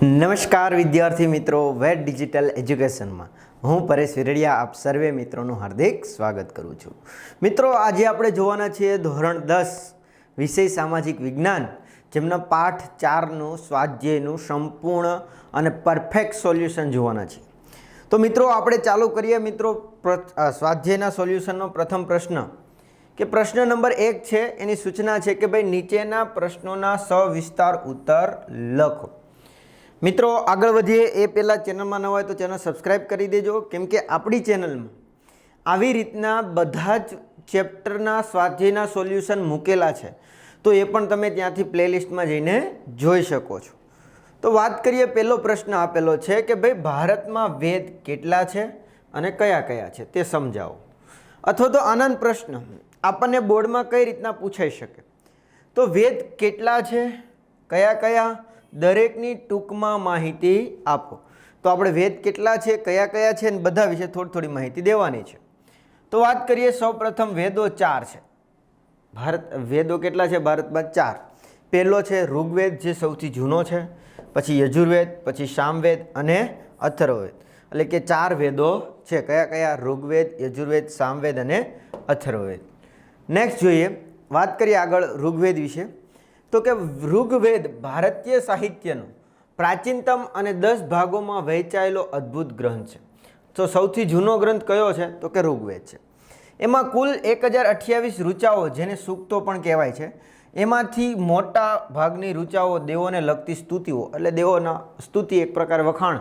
નમસ્કાર વિદ્યાર્થી મિત્રો, વેટ ડિજિટલ એજ્યુકેશનમાં હું પરેશ વિરડિયા આપ સર્વે મિત્રોનું હાર્દિક સ્વાગત કરું છું. મિત્રો, આજે આપણે જોવાના છીએ ધોરણ 10 વિષય સામાજિક વિજ્ઞાન, જેમના પાઠ 4નું સ્વાધ્યાયનું સંપૂર્ણ અને પરફેક્ટ સોલ્યુશન જોવાના છે. તો મિત્રો, આપણે ચાલુ કરીએ. મિત્રો, સ્વાધ્યાયના સોલ્યુશનનો પ્રથમ પ્રશ્ન કે પ્રશ્ન નંબર 1 છે, એની સૂચના છે કે ભાઈ નીચેના પ્રશ્નોના સવિસ્તાર ઉત્તર લખો. મિત્રો, આગળ વધીએ એ પહેલાં ચેનલમાં ન હોય તો ચેનલ સબસ્ક્રાઈબ કરી દેજો, કેમ કે આપણી ચેનલમાં આવી રીતના બધા જ ચેપ્ટરના સ્વાધ્યાયના સોલ્યુશન મૂકેલા છે, તો એ પણ તમે ત્યાંથી પ્લેલિસ્ટમાં જઈને જોઈ શકો છો. તો વાત કરીએ, પહેલો પ્રશ્ન આપેલો છે કે ભાઈ ભારતમાં વેદ કેટલા છે અને કયા કયા છે તે સમજાવો. અથવા તો આનંદ પ્રશ્ન આપણને બોર્ડમાં કઈ રીતના પૂછાઈ શકે, તો વેદ કેટલા છે, કયા કયા, દરેકની ટૂંકમાં માહિતી આપો. તો આપણે વેદ કેટલા છે, કયા કયા છે, અને બધા વિશે થોડી થોડી માહિતી દેવાની છે. તો વાત કરીએ, સૌપ્રથમ વેદો 4 છે. વેદો કેટલા છે ભારતમાં? 4. પહેલો છે ઋગ્વેદ, જે સૌથી જૂનો છે, પછી યજુર્વેદ, પછી સામવેદ અને અથર્વવેદ. એટલે કે 4 વેદો છે. કયા કયા? ઋગ્વેદ, યજુર્વેદ, સામવેદ અને અથર્વવેદ. નેક્સ્ટ જોઈએ, વાત કરીએ આગળ ઋગ્વેદ વિશે. તો કે ઋગ્વેદ ભારતીય સાહિત્યનો પ્રાચીનતમ અને 10 ભાગોમાં વહેંચાયેલો અદ્ભુત ગ્રંથ છે. તો સૌથી જૂનો ગ્રંથ કયો છે? તો કે ઋગ્વેદ છે. એમાં કુલ 1028 ઋચાઓ, જેને સૂક્તો પણ કહેવાય છે, એમાંથી મોટા ભાગની ઋચાઓ દેવોને લગતી સ્તુતિઓ, એટલે દેવોના સ્તુતિ, એક પ્રકાર વખાણ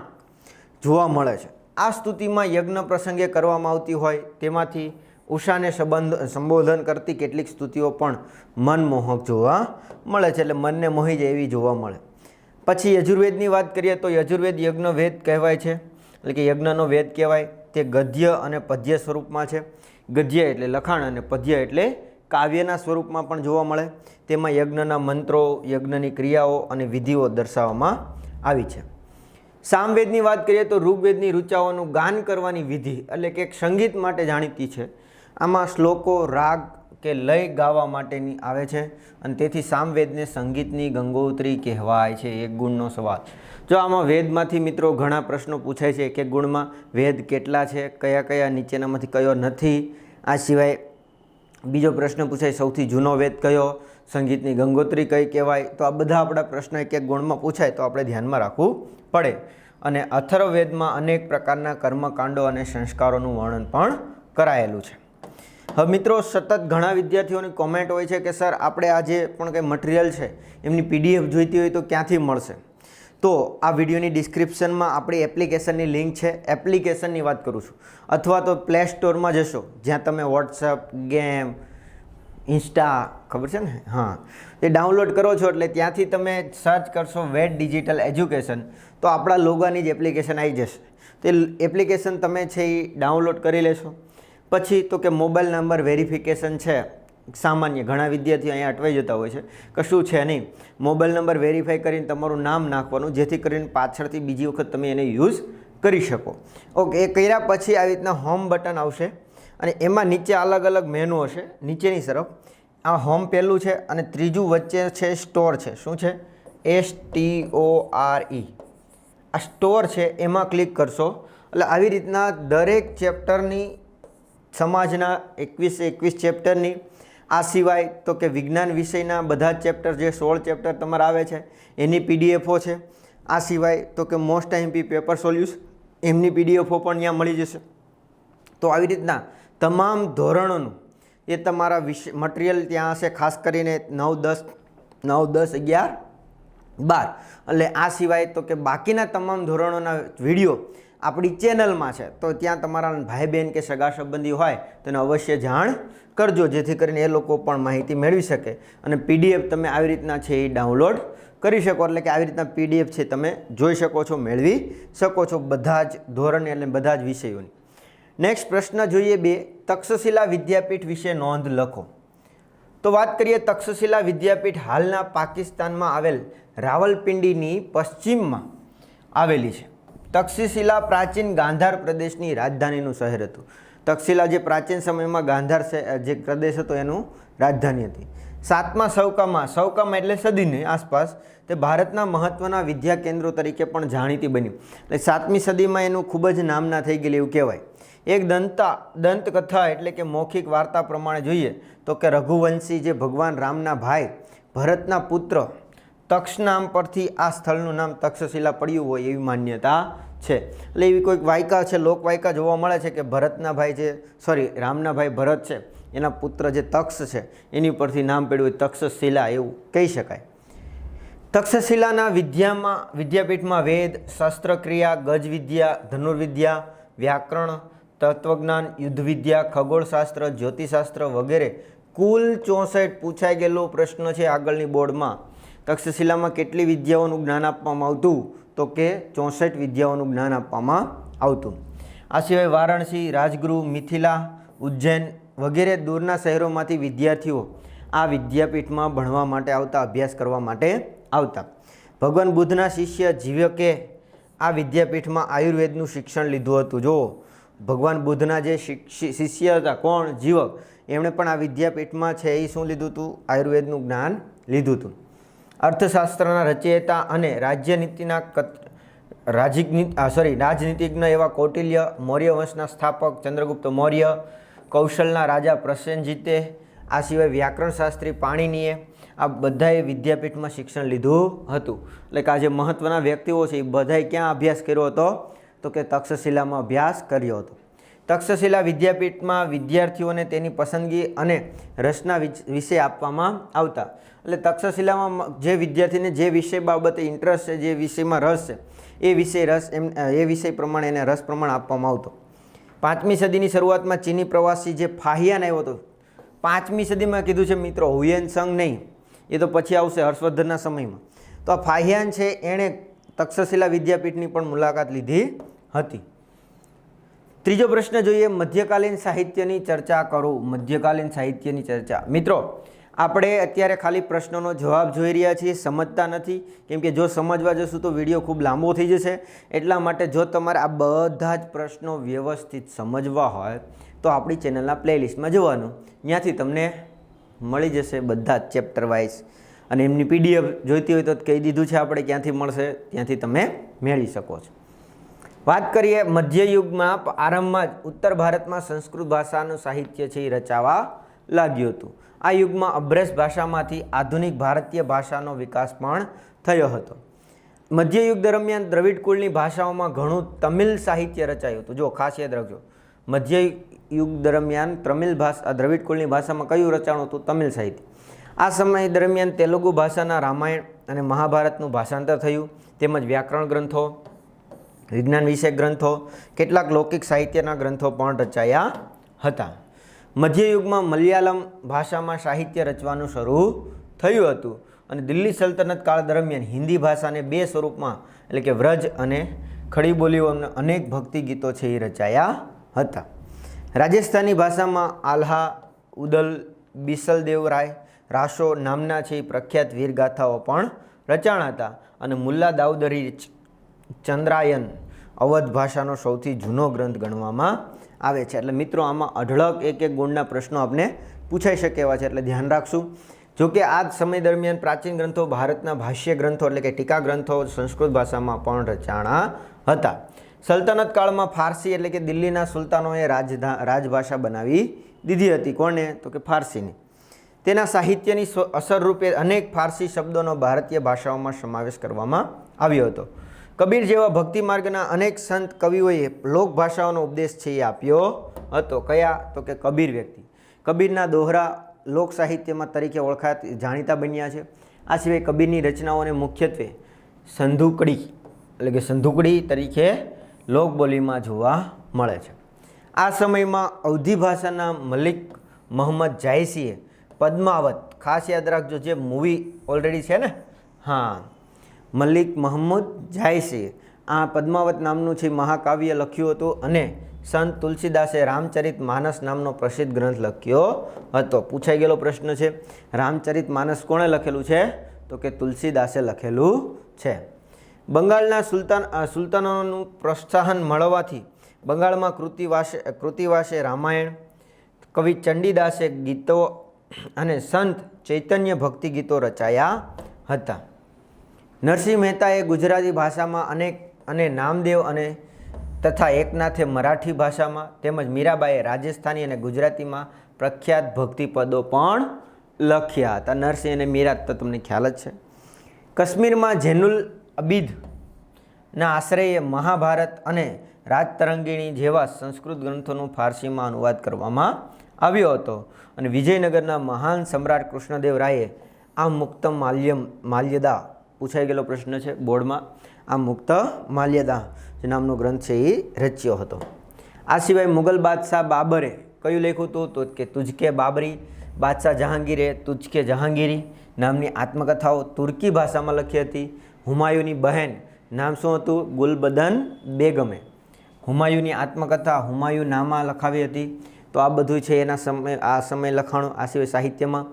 જોવા મળે છે. આ સ્તુતિમાં યજ્ઞ પ્રસંગે કરવામાં આવતી હોય તેમાંથી ઉષાને સંબોધન કરતી કેટલીક સ્તુતિઓ પણ મનમોહક જોવા મળે છે, એટલે મનને મોહી જાય એવી જોવા મળે. પછી યજુર્વેદની વાત કરીએ તો યજુર્વેદ યજ્ઞ વેદ કહેવાય છે, એટલે કે યજ્ઞનો વેદ કહેવાય. તે ગદ્ય અને પદ્ય સ્વરૂપમાં છે. ગદ્ય એટલે લખાણ અને પદ્ય એટલે કાવ્યના સ્વરૂપમાં પણ જોવા મળે. તેમાં યજ્ઞના મંત્રો, યજ્ઞની ક્રિયાઓ અને વિધિઓ દર્શાવવામાં આવી છે. સામવેદની વાત કરીએ તો ઋગ્વેદની ઋચાઓનું ગાન કરવાની વિધિ, એટલે કે એક સંગીત માટે જાણીતી છે. આમાં શ્લોકો, રાગ કે લય ગાવા માટેની આવે છે, અને તેથી સામવેદને સંગીતની ગંગોત્રી કહેવાય છે. એક ગુણનો સવાલ. જો આમાં વેદમાંથી મિત્રો ઘણા પ્રશ્નો પૂછાય છે. એક ગુણમાં વેદ કેટલા છે, કયા કયા, નીચેનામાંથી કયો નથી. આ સિવાય બીજો પ્રશ્ન પૂછાય, સૌથી જૂનો વેદ કયો, સંગીતની ગંગોત્રી કઈ કહેવાય. તો આ બધા આપણા પ્રશ્નો એક ગુણમાં પૂછાય તો આપણે ધ્યાનમાં રાખવું પડે. અને અથર્વવેદમાં અનેક પ્રકારના કર્મકાંડો અને સંસ્કારોનું વર્ણન પણ કરાયેલું છે. હવે મિત્રો, સતત ઘણા વિદ્યાર્થીઓની કોમેન્ટ હોય છે કે સર, આપણે આ જે પણ કંઈ મટીરિયલ છે એમની PDF જોઈતી હોય તો ક્યાંથી મળશે? તો આ વિડીયોની ડિસ્ક્રિપ્શનમાં આપણી એપ્લિકેશનની લિંક છે. એપ્લિકેશનની વાત કરું છું, અથવા તો પ્લે સ્ટોરમાં જશો, જ્યાં તમે વોટ્સઅપ, ગેમ, ઇન્સ્ટા, ખબર છે ને, હા, એ ડાઉનલોડ કરો છો, એટલે ત્યાંથી તમે સર્ચ કરશો વેટ ડિજિટલ એજ્યુકેશન, તો આપણા લોગાની જ એપ્લિકેશન આવી જશે. તે એપ્લિકેશન તમે છે એ ડાઉનલોડ કરી લેશો. પછી તો કે મોબાઈલ નંબર વેરિફિકેશન છે. સામાન્ય ઘણા વિદ્યાર્થીઓ અહીંયા અટવાઈ જતા હોય છે, કશું છે નહીં. મોબાઈલ નંબર વેરીફાઈ કરીને તમારું નામ નાખવાનું, જેથી કરીને પાછળથી બીજી વખત તમે એને યુઝ કરી શકો. ઓકે, એ કર્યા પછી આવી રીતના હોમ બટન આવશે, અને એમાં નીચે અલગ અલગ મેનુ હશે. નીચેની તરફ આ હોમ પહેલું છે, અને ત્રીજું વચ્ચે છે સ્ટોર છે. શું છે? STORE. આ સ્ટોર છે, એમાં ક્લિક કરશો એટલે આવી રીતના દરેક ચેપ્ટરની, સમાજના 21 ચેપ્ટરની, આ સિવાય તો કે વિજ્ઞાન વિષયના બધા જ ચેપ્ટર, જે 16 ચેપ્ટર તમારા આવે છે એની PDFઓ છે. આ સિવાય તો કે મોસ્ટ IMP પેપર સોલ્યુશન, એમની PDFઓ પણ ત્યાં મળી જશે. તો આવી રીતના તમામ ધોરણોનું એ તમારા મટીરિયલ ત્યાં હશે, ખાસ કરીને 9, 10, 11, 12. એટલે આ સિવાય તો કે બાકીના તમામ ધોરણોના વિડીયો આપણી ચેનલમાં છે, તો ત્યાં તમારા ભાઈ બહેન કે સગા સંબંધી હોય તો એને અવશ્ય જાણ કરજો, જેથી કરીને એ લોકો પણ માહિતી મેળવી શકે. અને PDF તમે આવી રીતના છે એ ડાઉનલોડ કરી શકો, એટલે કે આવી રીતના PDF છે તમે જોઈ શકો છો, મેળવી શકો છો બધા જ ધોરણ એટલે બધા જ વિષયોની. નેક્સ્ટ પ્રશ્ન જોઈએ 2, તક્ષશિલા વિદ્યાપીઠ વિશે નોંધ લખો. તો વાત કરીએ, તક્ષશિલા વિદ્યાપીઠ હાલના પાકિસ્તાનમાં આવેલ રાવલપિંડીની પશ્ચિમમાં આવેલી છે. તક્ષશિલા પ્રાચીન ગાંધાર પ્રદેશની રાજધાનીનું શહેર હતું. તક્ષશિલા જે પ્રાચીન સમયમાં ગાંધાર જે પ્રદેશ હતો એનું રાજધાની હતી. સાતમા સવકામાં એટલે સદીની આસપાસ તે ભારતના મહત્ત્વના વિદ્યા કેન્દ્રો તરીકે પણ જાણીતી બની. એટલે 7મી સદીમાં એનું ખૂબ જ નામના થઈ ગયેલી એવું કહેવાય. એક દંતકથા એટલે કે મૌખિક વાર્તા પ્રમાણે જોઈએ તો કે રઘુવંશી જે ભગવાન રામના ભાઈ ભરતના પુત્ર તક્ષ નામ પરથી આ સ્થળનું નામ તક્ષશિલા પડ્યું હોય એવી માન્યતા છે. એટલે એવી કોઈક વાયકા છે, લોકવાયકા જોવા મળે છે કે રામના ભાઈ ભરત છે એના પુત્ર જે તક્ષ છે એની પરથી નામ પડ્યું હોય તક્ષશિલા એવું કહી શકાય. તક્ષશિલાના વિદ્યાપીઠમાં વેદ, શસ્ત્રક્રિયા, ગજવિદ્યા, ધનુર્વિદ્યા, વ્યાકરણ, તત્વજ્ઞાન, યુદ્ધવિદ્યા, ખગોળશાસ્ત્ર, જ્યોતિષશાસ્ત્ર વગેરે કુલ 64 પૂછાઈ ગયેલો પ્રશ્ન છે આગળની બોર્ડમાં. તક્ષશિલામાં કેટલી વિદ્યાઓનું જ્ઞાન આપવામાં આવતું? તો કે 64 વિદ્યાઓનું જ્ઞાન આપવામાં આવતું. આ સિવાય વારાણસી, રાજગૃહ, મિથિલા, ઉજ્જૈન વગેરે દૂરના શહેરોમાંથી વિદ્યાર્થીઓ આ વિદ્યાપીઠમાં ભણવા માટે આવતા, અભ્યાસ કરવા માટે આવતા. ભગવાન બુદ્ધના શિષ્ય જીવકે આ વિદ્યાપીઠમાં આયુર્વેદનું શિક્ષણ લીધું હતું. જો ભગવાન બુદ્ધના જે શિષ્ય હતા, કોણ? જીવક. એમણે પણ આ વિદ્યાપીઠમાં છે એ શું લીધું હતું? આયુર્વેદનું જ્ઞાન લીધું હતું. અર્થશાસ્ત્રના રચયિતા અને રાજનીતિજ્ઞ એવા કૌટિલ્ય, મૌર્ય વંશના સ્થાપક ચંદ્રગુપ્ત મૌર્ય, કૌશલના રાજા પ્રસેનજીતે, આ સિવાય વ્યાકરણશાસ્ત્રી પાણિનીએ આ બધાએ વિદ્યાપીઠમાં શિક્ષણ લીધું હતું. એટલે કે આ જે મહત્ત્વના વ્યક્તિઓ છે એ બધાએ ક્યાં અભ્યાસ કર્યો હતો? તો કે તક્ષશિલામાં અભ્યાસ કર્યો હતો. તક્ષશિલા વિદ્યાપીઠમાં વિદ્યાર્થીઓને તેની પસંદગી અને રસના વિષય આપવામાં આવતા. એટલે તક્ષશિલામાં જે વિદ્યાર્થીને જે વિષય બાબતે ઇન્ટરેસ્ટ છે, જે વિષયમાં રસ છે એ વિષય પ્રમાણે એને રસ પ્રમાણે આપવામાં આવતો. 5મી સદીની શરૂઆતમાં ચીની પ્રવાસી જે ફાહિયાન આવ્યો હતો, 5મી સદીમાં કીધું છે મિત્રો, હુયેનસંગ નહીં, એ તો પછી આવશે હર્ષવર્ધનના સમયમાં. તો આ ફાહિયાન છે એણે તક્ષશિલા વિદ્યાપીઠની પણ મુલાકાત લીધી હતી. ત્રીજો પ્રશ્ન જોઈએ, મધ્યકાલીન સાહિત્યની ચર્ચા કરો. મધ્યકાલીન સાહિત્યની ચર્ચા. મિત્રો આપણે અત્યારે ખાલી પ્રશ્નોનો જવાબ જોઈ રહ્યા છીએ, સમજતા નથી. કેમ કે જો સમજવા જશું તો વિડીયો ખૂબ લાંબો થઈ જશે. એટલા માટે જો તમારે આ બધા જ પ્રશ્નો વ્યવસ્થિત સમજવા હોય તો આપણી ચેનલના પ્લેલિસ્ટમાં જવાનું. ત્યાંથી તમને મળી જશે બધા જ ચેપ્ટર વાઇઝ. અને એમની PDF જોઈતી હોય તો કહી દીધું છે આપણે ક્યાંથી મળશે, ત્યાંથી તમે મેળવી શકો છો. વાત કરીએ મધ્યયુગમાં આરંભમાં જ ઉત્તર ભારતમાં સંસ્કૃત ભાષાનું સાહિત્ય છે એ રચાવા લાગ્યું હતું. આ યુગમાં અબ્રજ ભાષામાંથી આધુનિક ભારતીય ભાષાનો વિકાસ પણ થયો હતો. મધ્યયુગ દરમિયાન દ્રવિડ કુળની ભાષાઓમાં ઘણું તમિલ સાહિત્ય રચાયું હતું. જો ખાસ યાદ રાખજો, મધ્યયુગ દરમિયાન દ્રવિડ કુળની ભાષામાં કયું રચાણું હતું? તમિલ સાહિત્ય. આ સમય દરમિયાન તેલુગુ ભાષાના રામાયણ અને મહાભારતનું ભાષાંતર થયું, તેમજ વ્યાકરણ ગ્રંથો, વિજ્ઞાન વિષયક ગ્રંથો, કેટલાક લૌકિક સાહિત્યના ગ્રંથો પણ રચાયા હતા. મધ્યયુગમાં મલયાલમ ભાષામાં સાહિત્ય રચવાનું શરૂ થયું હતું અને દિલ્હી સલ્તનત કાળ દરમિયાન હિન્દી ભાષાને 2 સ્વરૂપમાં એટલે કે વ્રજ અને ખડી બોલીઓના અનેક ભક્તિ ગીતો છે એ રચાયા હતા. રાજસ્થાની ભાષામાં આલ્હા, ઉદલ, બિસલદેવરાય, રાસો નામના છે એ પ્રખ્યાત વીરગાથાઓ પણ રચાણા હતા. અને મુલ્લા દાઉદરી ચંદ્રાયન અવધ ભાષાનો સૌથી જૂનો ગ્રંથ ગણવામાં આવે છે. એટલે મિત્રો આમાં અઢળક એક ગુણના પ્રશ્નો આપણે પૂછાઈ શકે એવા છે, એટલે ધ્યાન રાખશું. જોકે આ જ સમય દરમિયાન પ્રાચીન ગ્રંથો, ભારતના ભાષ્ય ગ્રંથો એટલે કે ટીકા ગ્રંથો સંસ્કૃત ભાષામાં પણ રચાણા હતા. સલ્તનત કાળમાં ફારસી એટલે કે દિલ્હીના સુલતાનોએ રાજભાષા બનાવી દીધી હતી. કોને? તો કે ફારસીની. તેના સાહિત્યની અસરરૂપે અનેક ફારસી શબ્દોનો ભારતીય ભાષાઓમાં સમાવેશ કરવામાં આવ્યો હતો. કબીર જેવા ભક્તિ માર્ગના અનેક સંત કવિઓએ લોક ભાષાઓનો ઉપદેશ છે એ આપ્યો હતો. કયા? તો કે કબીર વ્યક્તિ. કબીરના દોહરા લોક સાહિત્યમાં તરીકે જાણીતા બન્યા છે. આ સિવાય કબીરની રચનાઓને મુખ્યત્વે સંધુકડી તરીકે લોકબોલીમાં જોવા મળે છે. આ સમયમાં અવધી ભાષાના મલિક મોહમ્મદ જાયસીએ પદ્માવત, ખાસ યાદ રાખજો, જે મૂવી ઓલરેડી છે ને, હા, મલિક મોહમ્મદ જાયસીએ આ પદ્માવત નામનું છે મહાકાવ્ય લખ્યું હતું અને સંત તુલસીદાસે રામચરિત માનસ નામનો પ્રસિદ્ધ ગ્રંથ લખ્યો હતો. પૂછાઈ ગયેલો પ્રશ્ન છે, રામચરિત માનસ કોણે લખેલું છે? તો કે તુલસીદાસે લખેલું છે. બંગાળના સુલતાનોનું પ્રોત્સાહન મળવાથી બંગાળમાં કૃતિવાસે રામાયણ, કવિ ચંડીદાસે ગીતો અને સંત ચૈતન્ય ભક્તિ ગીતો રચાયા હતા. નરસિંહ મહેતાએ ગુજરાતી ભાષામાં અને નામદેવ અને તથા એકનાથે મરાઠી ભાષામાં તેમજ મીરાબાઈએ રાજસ્થાની અને ગુજરાતીમાં પ્રખ્યાત ભક્તિપદો પણ લખ્યા હતા. નરસિંહ અને મીરા તો તમને ખ્યાલ જ છે. કાશ્મીરમાં જૈનુલ અબીદના આશ્રયે મહાભારત અને રાજતરંગીણી જેવા સંસ્કૃત ગ્રંથોનું ફારસીમાં અનુવાદ કરવામાં આવ્યો હતો. અને વિજયનગરના મહાન સમ્રાટ કૃષ્ણદેવરાયે આ મુક્ત માલ્યદા પૂછાઈ ગયેલો પ્રશ્ન છે બોર્ડમાં. આ મુક્ત માલ્યદા જે નામનો ગ્રંથ છે એ રચ્યો હતો. આ સિવાય મુગલ બાદશાહ બાબરે કયું લખ્યું હતું? તો કે તુજકે બાબરી. બાદશાહ જહાંગીરે તુજકે જહાંગીરી નામની આત્મકથાઓ તુર્કી ભાષામાં લખી હતી. હુમાયુની બહેન નામ શું હતું? ગુલબદન બેગમે હુમાયુની આત્મકથા હુમાયુ નામા લખાવી હતી. તો આ બધું છે એના સમય લખાણો. આ સિવાય સાહિત્યમાં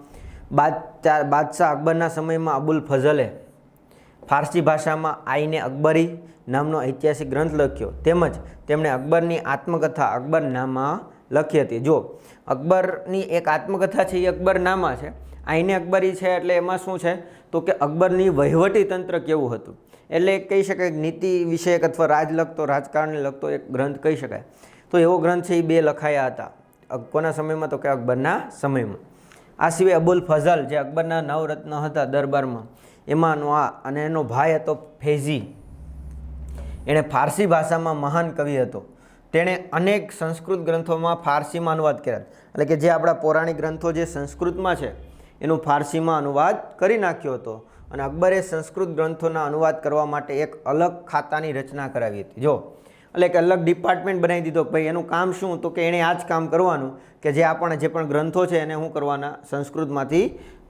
બાદશાહ અકબરના સમયમાં અબુલ ફઝલે ફારસી ભાષામાં આઈને અકબરી નામનો ઐતિહાસિક ગ્રંથ લખ્યો. તેમજ તેમણે અકબરની આત્મકથા અકબરનામા લખી હતી. જો અકબરની એક આત્મકથા છે એ અકબરનામા છે. આઈને અકબરી છે એટલે એમાં શું છે? તો કે અકબરની વહીવટી તંત્ર કેવું હતું, એટલે કહી શકાય નીતિ વિષયક અથવા રાજ લગતો રાજકારણને લગતો એક ગ્રંથ કહી શકાય. તો એવો ગ્રંથ છે એ બે લખાયા હતા. કોના સમયમાં? તો કે અકબરના સમયમાં. આ સિવાય અબુલ ફઝલ જે અકબરના નવરત્ન હતા દરબારમાં એમાંનો આ, અને એનો ભાઈ હતો ફૈઝી. એણે ફારસી ભાષામાં મહાન કવિ હતો. તેણે અનેક સંસ્કૃત ગ્રંથોમાં ફારસીમાં અનુવાદ કર્યા. એટલે કે જે આપણા પૌરાણિક ગ્રંથો જે સંસ્કૃતમાં છે એનું ફારસીમાં અનુવાદ કરી નાખ્યો હતો. અને અકબરે સંસ્કૃત ગ્રંથોના અનુવાદ કરવા માટે એક અલગ ખાતાની રચના કરાવી હતી. જો એટલે એક અલગ ડિપાર્ટમેન્ટ બનાવી દીધો. ભાઈ એનું કામ શું? તો કે એણે આ જ કામ કરવાનું કે જે પણ ગ્રંથો છે એને શું કરવાના? સંસ્કૃતમાંથી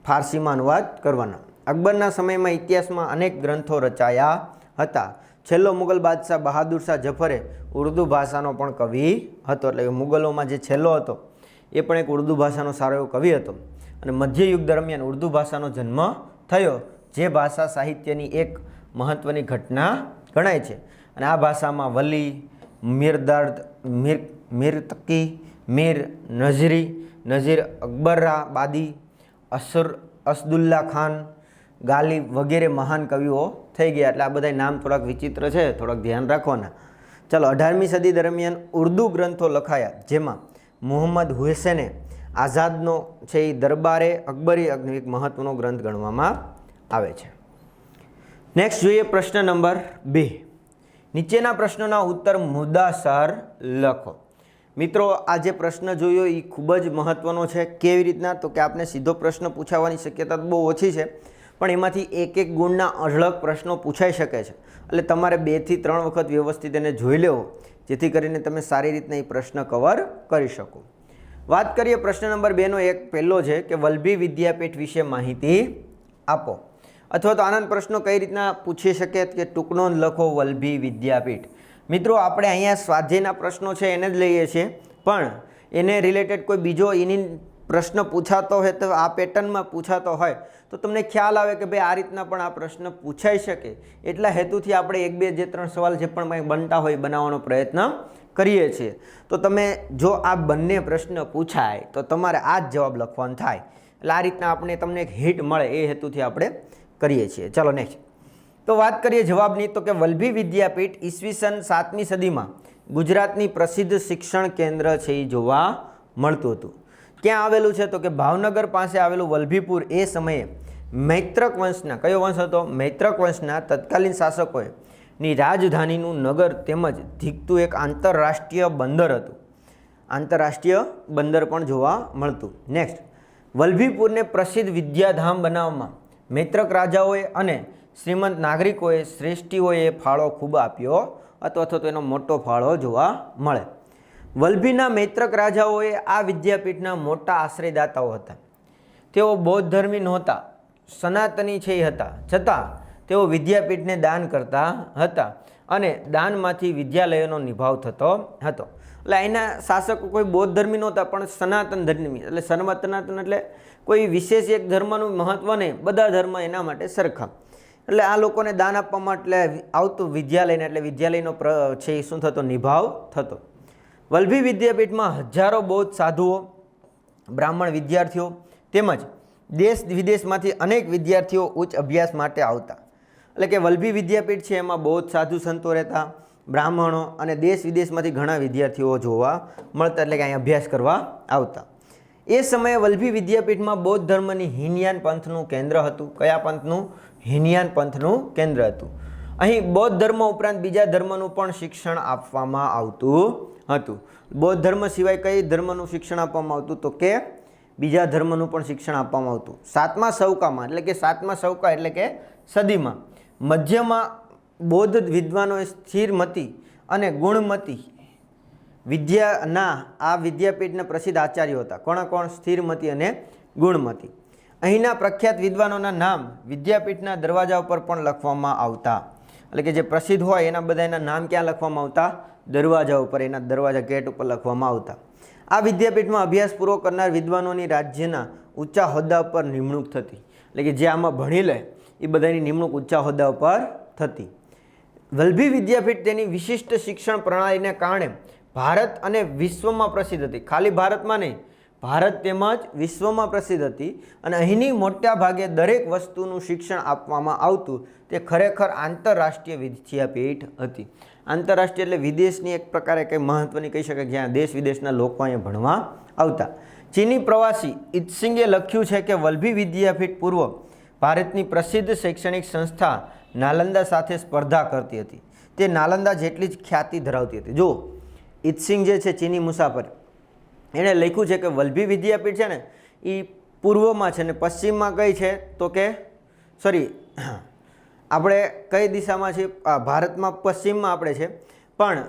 ફારસીમાં અનુવાદ કરવાના. અકબરના સમયમાં ઇતિહાસમાં અનેક ગ્રંથો રચાયા હતા. છેલ્લો મુગલ બાદશાહ બહાદુર શાહ જફરે ઉર્દુ ભાષાનો પણ કવિ હતો. એટલે મુગલોમાં જે છેલ્લો હતો એ પણ એક ઉર્દુ ભાષાનો સારો એવો કવિ હતો. અને મધ્યયુગ દરમિયાન ઉર્દુ ભાષાનો જન્મ થયો, જે ભાષા સાહિત્યની એક મહત્ત્વની ઘટના ગણાય છે. અને આ ભાષામાં વલી, મીરદર્દ, મીરતકી, મીર નઝીર અકબરાબાદી, અસદુલ્લા ખાન, ગાલિબ વગેરે મહાન કવિઓ થઈ ગયા. એટલે આ બધા નામ થોડાક વિચિત્ર છે, થોડાક ધ્યાન રાખવાના. ચાલો, 18મી સદી દરમિયાન ઉર્દુ ગ્રંથો લખાયા, જેમાં મુહમ્મદ હુસૈને આઝાદનો છે એ દરબારે અકબરી એક મહત્વનો ગ્રંથ ગણવામાં આવે છે. નેક્સ્ટ જોઈએ પ્રશ્ન નંબર 2. નીચેના પ્રશ્નોના ઉત્તર મુદ્દાસર લખો. મિત્રો, આ જે પ્રશ્ન જોયો એ ખૂબ જ મહત્વનો છે. કેવી રીતના? તો કે આપને સીધો પ્રશ્ન પૂછાવાની શક્યતા બહુ ઓછી છે, પણ એમાંથી એક ગુણના અઢળક પ્રશ્નો પૂછાઈ શકે છે. એટલે તમારે 2 થી 3 વખત વ્યવસ્થિત એને જોઈ લેવો, જેથી કરીને તમે સારી રીતના એ પ્રશ્ન કવર કરી શકો. વાત કરીએ પ્રશ્ન નંબર 2નો. એક પહેલો છે કે વલ્લભી વિદ્યાપીઠ વિશે માહિતી આપો. અથવા તો આનંદ પ્રશ્નો કઈ રીતના પૂછી શકે કે ટૂંકનો લખો વલ્લભી વિદ્યાપીઠ. મિત્રો, આપણે અહીંયા સ્વાધ્યાયના પ્રશ્નો છે એને જ લઈએ છીએ, પણ એને રિલેટેડ કોઈ બીજો એની પ્રશ્ન પૂછાતો હોય તો આ પેટર્નમાં પૂછાતો હોય તો તમને ખ્યાલ આવે કે ભાઈ આ રીતના પણ આ પ્રશ્ન પૂછાઈ શકે. એટલા હેતુથી આપણે 1, 2, 3 સવાલ જે પણ બનતા હોય બનાવવાનો પ્રયત્ન કરીએ છીએ. તો તમે જો આ બંને પ્રશ્ન પૂછાય તો તમારે આ જ જવાબ લખવાનો થાય. એટલે આ રીતના તમને એક હિટ મળે એ હેતુથી આપણે કરીએ છીએ. ચાલો નેક્સ્ટ. તો વાત કરીએ જવાબની. તો કે વલ્લભી વિદ્યાપીઠ ઈસવીસન 7મી સદીમાં ગુજરાતની પ્રસિદ્ધ શિક્ષણ કેન્દ્ર છે એ જોવા મળતું હતું. ક્યાં આવેલું છે? તો કે ભાવનગર પાસે આવેલું વલ્લભીપુર એ સમયે મૈત્રક વંશના, કયો વંશ હતો? મૈત્રક વંશના તત્કાલીન શાસકોએ ની રાજધાનીનું નગર તેમજ ધીકતું એક આંતરરાષ્ટ્રીય બંદર હતું. આંતરરાષ્ટ્રીય બંદર પણ જોવા મળતું. નેક્સ્ટ, વલ્લભીપુરને પ્રસિદ્ધ વિદ્યાધામ બનાવવામાં મૈત્રક રાજાઓએ અને શ્રીમંત નાગરિકોએ શ્રેષ્ઠીઓએ ફાળો ખૂબ આપ્યો હતો, અથવા તો એનો મોટો ફાળો જોવા મળે. વલ્લભીના મૈત્રક રાજાઓએ આ વિદ્યાપીઠના મોટા આશ્રયદાતાઓ હતા. તેઓ બૌદ્ધ ધર્મી નહોતા, સનાતની છે એ હતા, છતાં તેઓ વિદ્યાપીઠને દાન કરતા હતા અને દાનમાંથી વિદ્યાલયોનો નિભાવ થતો હતો. એટલે અહીંના શાસકો કોઈ બૌદ્ધ ધર્મી નહોતા, પણ સનાતન ધર્મી. એટલે સનાતન એટલે કોઈ વિશેષ એક ધર્મનું મહત્ત્વ નહીં, બધા ધર્મ એના માટે સરખા. એટલે આ લોકોને દાન આપવા માટે આવતું વિદ્યાલયને, એટલે વિદ્યાલયનો છે એ શું થતો? નિભાવ થતો. વલ્લભી વિદ્યાપીઠમાં હજારો બૌદ્ધ સાધુઓ, બ્રાહ્મણ વિદ્યાર્થીઓ તેમજ દેશ વિદેશમાંથી અનેક વિદ્યાર્થીઓ ઉચ્ચ અભ્યાસ માટે આવતા. એટલે કે વલ્લભી વિદ્યાપીઠ છે એમાં બહુ જ સાધુ સંતો રહેતા, બ્રાહ્મણો અને દેશ વિદેશમાંથી ઘણા વિદ્યાર્થીઓ જોવા મળતા, એટલે કે અહીં અભ્યાસ કરવા આવતા. એ સમયે વલ્લભી વિદ્યાપીઠમાં બૌદ્ધ ધર્મની હીનયાન પંથનું કેન્દ્ર હતું. કયા પંથનું? હીનયાન પંથનું કેન્દ્ર હતું. અહીં બૌદ્ધ ધર્મ ઉપરાંત બીજા ધર્મનું પણ શિક્ષણ આપવામાં આવતું હતું. બૌદ્ધ ધર્મ સિવાય કઈ ધર્મનું શિક્ષણ આપવામાં આવતું? તો કે બીજા ધર્મનું પણ શિક્ષણ આપવામાં આવતું. સાતમા સૌકામાં, એટલે કે સાતમા સૌકા એટલે કે સદીમાં મધ્યમાં બૌદ્ધ વિદ્વાનોએ સ્થિરમતી અને ગુણમતી વિદ્યાના આ વિદ્યાપીઠના પ્રસિદ્ધ આચાર્યો હતા. કોણ? સ્થિરમતી અને ગુણમતી. અહીંના પ્રખ્યાત વિદ્વાનોના નામ વિદ્યાપીઠના દરવાજા ઉપર પણ લખવામાં આવતા. એટલે કે જે પ્રસિદ્ધ હોય એના બધા એના નામ ક્યાં લખવામાં આવતા? દરવાજા ઉપર, એના દરવાજા ગેટ ઉપર લખવામાં આવતા. આ વિદ્યાપીઠમાં અભ્યાસ પૂરો કરનાર વિદ્વાનોની રાજ્યના ઊંચા હોદ્દા પર નિમણૂક થતી. એટલે કે જે આમાં ભણી લે એ બધાની નિમણૂક ઊંચા હોદ્દા ઉપર થતી. વલ્લભી વિદ્યાપીઠ તેની વિશિષ્ટ શિક્ષણ પ્રણાલીને કારણે ભારત અને વિશ્વમાં પ્રસિદ્ધ હતી. ખાલી ભારતમાં નહીં, ભારત તેમજ વિશ્વમાં પ્રસિદ્ધ હતી. અને અહીંની મોટા ભાગે દરેક વસ્તુનું શિક્ષણ આપવામાં આવતું. તે ખરેખર આંતરરાષ્ટ્રીય વિદ્યાપીઠ હતી. આંતરરાષ્ટ્રીય એટલે વિદેશની એક પ્રકારે કંઈ મહત્ત્વની કહી શકાય, જ્યાં દેશ વિદેશના લોકો અહીંયા ભણવા આવતા. ચીની પ્રવાસી ઇત્સિંગે લખ્યું છે કે વલ્લભી વિદ્યાપીઠ પૂર્વ ભારતની પ્રસિદ્ધ શૈક્ષણિક સંસ્થા નાલંદા સાથે સ્પર્ધા કરતી હતી. તે નાલંદા જેટલી જ ખ્યાતિ ધરાવતી હતી. જો ઇત્સિંગ જે છે ચીની મુસાફર, એણે લખ્યું છે કે વલ્લભી વિદ્યાપીઠ છે ને એ પૂર્વમાં છે ને પશ્ચિમમાં કઈ છે? તો કે આપણે કઈ દિશામાં છે? ભારતમાં પશ્ચિમમાં આપણે છે, પણ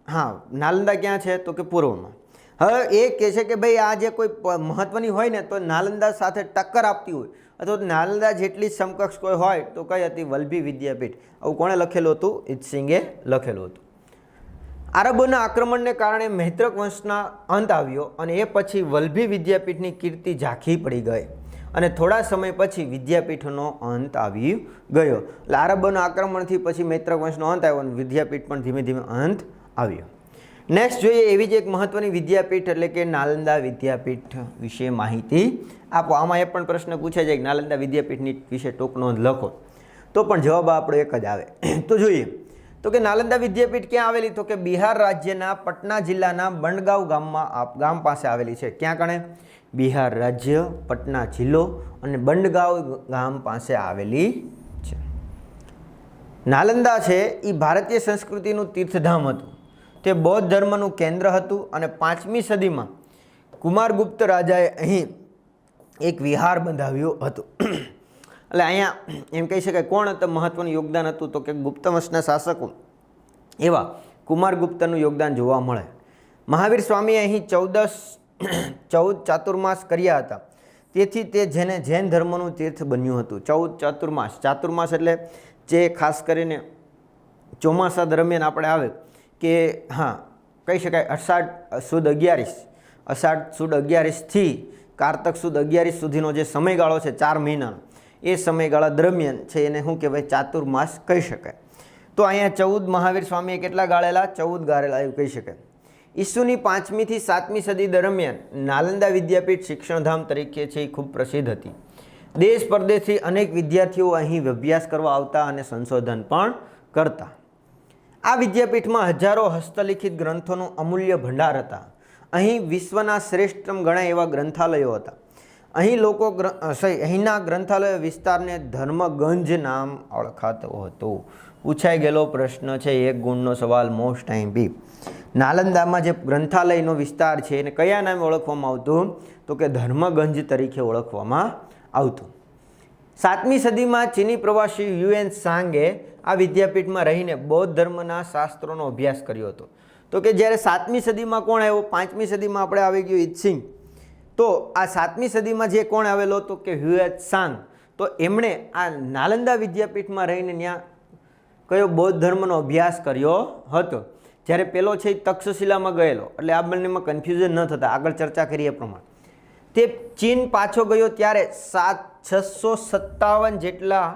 હા નાલંદા ક્યાં છે? તો કે પૂર્વમાં. હવે એ કહે છે કે ભાઈ આ જે કોઈ મહત્ત્વની હોય ને તો નાલંદા સાથે ટક્કર આપતી હોય અથવા નાલંદા જેટલી સમકક્ષ કોઈ હોય તો કઈ હતી? વલ્લભી વિદ્યાપીઠ. આવું કોણે લખેલું હતું? ઇત્સિંગે લખેલું હતું. આરબોના આક્રમણને કારણે મૈત્રક વંશના અંત આવ્યો અને એ પછી વલ્લભી વિદ્યાપીઠની કીર્તિ ઝાંખી પડી ગઈ અને થોડા સમય પછી વિદ્યાપીઠનો અંત આવી ગયો. એટલે આરબોના આક્રમણથી પછી મૈત્રક વંશનો અંત આવ્યો અને વિદ્યાપીઠ પણ ધીમે ધીમે અંત આવ્યો. નેક્સ્ટ જોઈએ એવી જ એક મહત્ત્વની વિદ્યાપીઠ એટલે કે નાલંદા વિદ્યાપીઠ વિશે માહિતી આપો. આમાં એ પણ પ્રશ્ન પૂછાય છે કે નાલંદા વિદ્યાપીઠની વિશે ટૂંક નોંધ લખો, તો પણ જવાબ આપણો એક જ આવે. તો જોઈએ તો કે નાલંદા વિદ્યાપીઠ ક્યાં આવેલી? તો કે બિહાર રાજ્યના પટના જિલ્લાના બંડગાંવ ગામ પાસે આવેલી છે. ક્યાં કણે? બિહાર રાજ્ય, પટના જિલ્લો અને બંડગાંવ ગામ પાસે આવેલી છે. નાલંદા છે એ ભારતીય સંસ્કૃતિનું તીર્થધામ હતું. તે બૌદ્ધ ધર્મનું કેન્દ્ર હતું અને 5મી સદીમાં કુમારગુપ્ત રાજાએ અહીં એક વિહાર બંધાવ્યું હતું. એટલે અહીંયા એમ કહી શકાય કોણ હતું મહત્ત્વનું યોગદાન હતું? તો કે ગુપ્ત વંશના શાસકો એવા કુમારગુપ્તનું યોગદાન જોવા મળે. મહાવીર સ્વામીએ અહીં 14 ચાતુર્માસ કર્યા હતા. તેથી તે જેને જૈન ધર્મનું તીર્થ બન્યું હતું. 14 ચાતુર્માસ. ચાતુર્માસ એટલે જે ખાસ કરીને ચોમાસા દરમિયાન આપણે આવે કે હા કહી શકાય અષાઢ સુદ 11, અષાઢ સુદ 11થી કારતક સુદ 11 સુધીનો જે સમયગાળો છે 4 મહિનાનો, એ સમયગાળા દરમિયાન છે એને શું કહેવાય? ચાતુર્માસ કહી શકાય. તો અહીંયા 14 મહાવીર સ્વામીએ કેટલા ગાળેલા? 14 ગાળેલા એવું કહી શકાય. ઈસુની 5મી થી 7મી સદી દરમિયાન નાલંદા વિદ્યાપીઠ શિક્ષણધામ તરીકે છે એ ખૂબ પ્રસિદ્ધ હતી. દેશ પરદેશથી અનેક વિદ્યાર્થીઓ અહીં અભ્યાસ કરવા આવતા અને સંશોધન પણ કરતા. આ વિદ્યાપીઠમાં હજારો હસ્તલિખિત ગ્રંથોનું અમૂલ્ય ભંડાર હતા. અહીં વિશ્વના શ્રેષ્ઠતમ ગણાય એવા ગ્રંથાલયો હતા. અહીંના ગ્રંથાલય વિસ્તારને ધર્મગંજ નામ ઓળખાતો હતો. પૂછાઈ ગયેલો પ્રશ્ન છે, 1 ગુણનો સવાલ, મોસ્ટ ટાઈમ. નાલંદામાં જે ગ્રંથાલયનો વિસ્તાર છે એને કયા નામે ઓળખવામાં આવતું? તો કે ધર્મગંજ તરીકે ઓળખવામાં આવતું. 7મી સદીમાં ચીની પ્રવાસી યુએન સાંગે આ વિદ્યાપીઠમાં રહીને બૌદ્ધ ધર્મના શાસ્ત્રોનો અભ્યાસ કર્યો હતો. તો કે જ્યારે 7મી સદીમાં કોણ આવ્યો? 5મી સદીમાં આપણે આવી ગયું ઇત્સિંગ. તો આ 7મી સદીમાં જે કોણ આવેલો? તો કે હ્યુએન સાંગ. તો એમણે આ નાલંદા વિદ્યાપીઠમાં રહીને ત્યાં કયો બૌદ્ધ ધર્મનો અભ્યાસ કર્યો હતો. જ્યારે પેલો છે એ તક્ષશિલામાં ગયેલો, એટલે આ બંનેમાં કન્ફ્યુઝન ન થતા, આગળ ચર્ચા કરીએ પ્રમાણે તે ચીન પાછો ગયો ત્યારે 657 જેટલા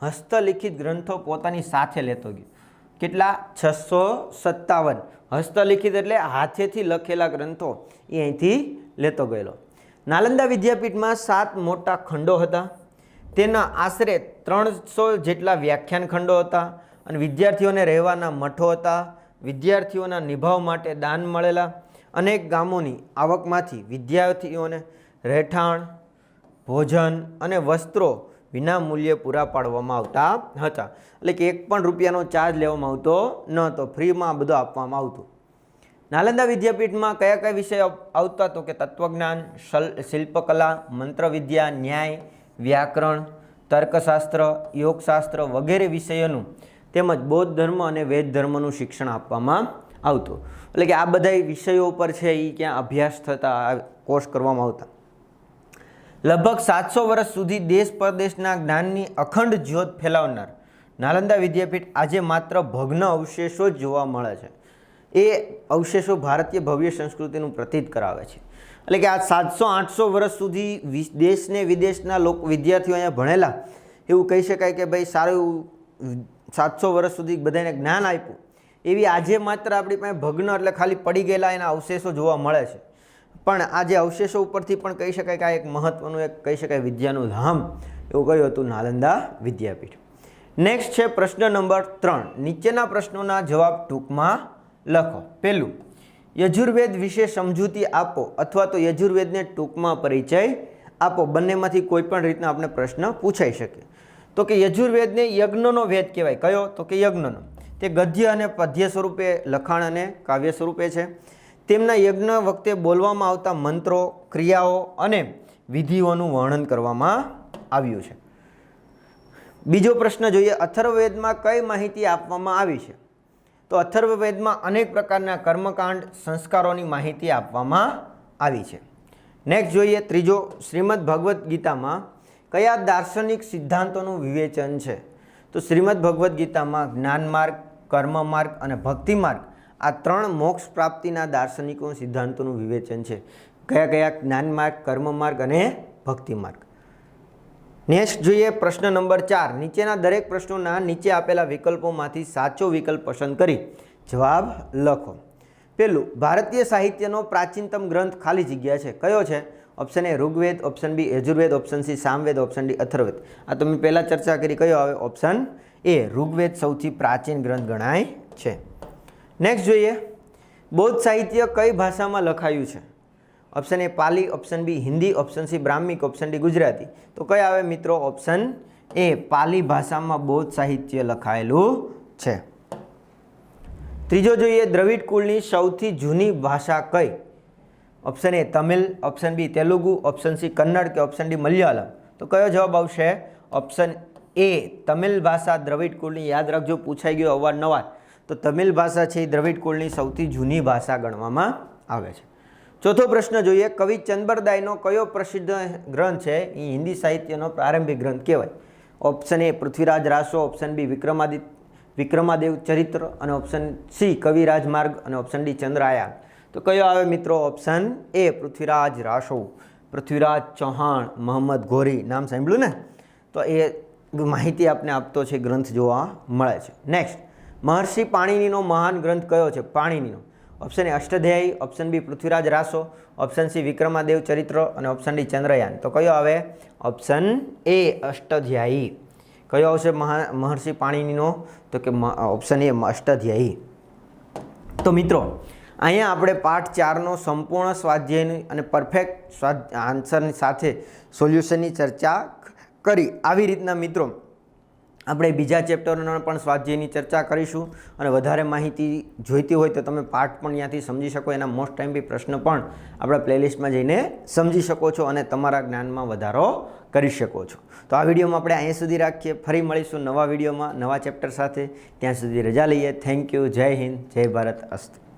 હસ્તલિખિત ગ્રંથો પોતાની સાથે લેતો ગયો. કેટલા? 657 હસ્તલિખિત એટલે હાથેથી લખેલા ગ્રંથો એ અહીંથી લેતો ગયેલો. નાલંદા વિદ્યાપીઠમાં 7 મોટા ખંડો હતા. તેના આશરે 300 જેટલા વ્યાખ્યાન ખંડો હતા અને વિદ્યાર્થીઓને રહેવાના મઠો હતા. વિદ્યાર્થીઓના નિભાવ માટે દાન મળેલા. અનેક ગામોની આવકમાંથી વિદ્યાર્થીઓને રહેઠાણ, ભોજન અને વસ્ત્રો વિના મૂલ્યે પૂરા પાડવામાં આવતા હતા. એટલે કે 1 પણ રૂપિયાનો ચાર્જ લેવામાં આવતો ન હતો, ફ્રીમાં બધું આપવામાં આવતું. નાલંદા વિદ્યાપીઠમાં કયા કયા વિષયો આવતા? તો કે તત્વજ્ઞાન, શિલ્પકલા, મંત્રવિદ્યા, ન્યાય, વ્યાકરણ, તર્કશાસ્ત્ર, યોગશાસ્ત્ર વગેરે વિષયોનું તેમજ બૌદ્ધ ધર્મ અને વૈદ ધર્મનું શિક્ષણ આપવામાં આવતું. એટલે કે આ બધા વિષયો ઉપર છે એ ક્યાં અભ્યાસ થતા, કોર્સ કરવામાં આવતા. લગભગ 700 વર્ષ સુધી દેશ પરદેશના જ્ઞાનની અખંડ જ્યોત ફેલાવનાર નાલંદા વિદ્યાપીઠ આજે માત્ર ભગ્ન અવશેષો જ જોવા મળે છે. એ અવશેષો ભારતીય ભવ્ય સંસ્કૃતિનું પ્રતીત કરાવે છે. એટલે કે આ 700-800 વર્ષ સુધી દેશને વિદેશના વિદ્યાર્થીઓ અહીંયા ભણેલા, એવું કહી શકાય કે ભાઈ સારું એવું 700 વર્ષ સુધી બધાને જ્ઞાન આપ્યું. એવી આજે માત્ર આપણી પાસે ભગ્ન એટલે ખાલી પડી ગયેલા એના અવશેષો જોવા મળે છે. પણ આ જે અવશેષો ઉપરથી પણ કહી શકાય કે આ એક મહત્વનું એક કહી શકાય વિદ્યાનું ધામ એવું કહ્યું હતું નાલંદા વિદ્યાપીઠ. નેક્સ્ટ છે પ્રશ્ન નંબર 3. નીચેના પ્રશ્નોના જવાબ ટૂંકમાં લખો. પહેલું, યજુર્વેદ વિશે સમજૂતી આપો અથવા તો યજુર્વેદને ટૂંકમાં પરિચય આપો. બંનેમાંથી કોઈ પણ રીતના આપણે પ્રશ્ન પૂછાઈ શકે. તો કે યજુર્વેદને યજ્ઞનો વેદ કહેવાય. કયો? તો કે યજ્ઞનો. તે ગદ્ય અને પદ્ય સ્વરૂપે, લખાણ અને કાવ્ય સ્વરૂપે છે. તેમના યજ્ઞ વખતે બોલવામાં આવતા મંત્રો, ક્રિયાઓ અને વિધિઓનું વર્ણન કરવામાં આવ્યું છે. બીજો પ્રશ્ન જોઈએ, અથર્વવેદમાં કઈ માહિતી આપવામાં આવી છે? તો અથર્વવેદમાં અનેક પ્રકારના કર્મકાંડ, સંસ્કારોની માહિતી આપવામાં આવી છે. નેક્સ્ટ જોઈએ ત્રીજો, શ્રીમદ ભગવદ્ ગીતામાં કયા દાર્શનિક સિદ્ધાંતોનું વિવેચન છે? તો શ્રીમદ ભગવદ્ ગીતામાં જ્ઞાન માર્ગ, કર્મ માર્ગ અને ભક્તિ માર્ગ આ 3 મોક્ષ પ્રાપ્તિના દાર્શનિકો સિદ્ધાંતોનું વિવેચન છે. કયા કયા? જ્ઞાન માર્ગ, કર્મ માર્ગ અને ભક્તિ માર્ગ. નેક્સ્ટ જોઈએ પ્રશ્ન નંબર 4. નીચેના દરેક પ્રશ્નોના નીચે આપેલા વિકલ્પોમાંથી સાચો વિકલ્પ પસંદ કરી જવાબ લખો. પહેલું, ભારતીય સાહિત્યનો પ્રાચીનતમ ગ્રંથ ખાલી જગ્યા છે. કયો છે? Option A Rigveda, option B Yajurveda, option C Samaveda, option D Atharvaveda. આ તો મેં પહેલાં ચર્ચા કરી. કયો આવે? ઓપ્શન એ ઋગ્વેદ સૌથી પ્રાચીન ગ્રંથ ગણાય છે. નેક્સ્ટ જોઈએ, બૌદ્ધ સાહિત્ય કઈ ભાષામાં લખાયું છે? Option A Pali, option B Hindi, option C Brahmic, option D Gujarati. તો કઈ આવે મિત્રો? ઓપ્શન એ પાલી ભાષામાં બૌદ્ધ સાહિત્ય લખાયેલું છે. ત્રીજો જોઈએ, દ્રવિડ કુળની સૌથી જૂની ભાષા કઈ? Option A Tamil, option B Telugu, option C Kannada કે ઓપ્શન ડી મલયાલમ. તો કયો જવાબ આવશે? ઓપ્શન એ તમિલ ભાષા દ્રવિડ કુળની. યાદ રાખજો, પૂછાઈ ગયો અવારનવાર. તો તમિલ ભાષા છે એ દ્રવિડ કુળની સૌથી જૂની ભાષા ગણવામાં આવે છે. ચોથો પ્રશ્ન જોઈએ, કવિ ચંદબરદાયનો કયો પ્રસિદ્ધ ગ્રંથ છે એ હિન્દી સાહિત્યનો પ્રારંભિક ગ્રંથ કહેવાય? Option A Prithviraj Raso, option B Vikramadeva Charitra અને ઓપ્શન સી કવિરાજ માર્ગ અને ઓપ્શન ડી ચંદ્રયાન. તો કયો આવે મિત્રો? Option A Prithviraj Raso. પૃથ્વીરાજ ચૌહાણ, મોહમ્મદ ઘોરી નામ સાંભળ્યું ને? તો એ માહિતી આપને આપતો છે ગ્રંથ જોવા મળે છે. નેક્સ્ટ, મહર્ષિ પાણિનીનો મહાન ગ્રંથ કયો છે? પાણિનીનો. Option A Ashtadhyayi, option B Prithviraj Raso, option C Vikramadeva Charitra અને ઓપ્શન ડી ચંદ્રયાન. તો કયો આવે? Option A Ashtadhyayi. કયો આવશે મહર્ષિ પાણિનીનો? તો કે ઓપ્શન એ અષ્ટાધ્યાયી. તો મિત્રો અહીંયા આપણે પાઠ 4નો સંપૂર્ણ સ્વાધ્યાયની અને પરફેક્ટ આન્સરની સાથે સોલ્યુશનની ચર્ચા કરી. આવી રીતના મિત્રો આપણે બીજા ચેપ્ટરોના પણ સ્વાધ્યાયની ચર્ચા કરીશું અને વધારે માહિતી જોઈતી હોય તો તમે પાઠ પણ ત્યાંથી સમજી શકો. એના મોસ્ટ ટાઈમ બી પ્રશ્ન પણ આપણા પ્લેલિસ્ટમાં જઈને સમજી શકો છો અને તમારા જ્ઞાનમાં વધારો કરી શકો છો. તો આ વિડીયોમાં આપણે અહીં સુધી રાખીએ. ફરી મળીશું નવા વિડીયોમાં નવા ચેપ્ટર સાથે. ત્યાં સુધી રજા લઈએ. Thank you. જય હિન્દ, જય ભારત. અસ્તુ.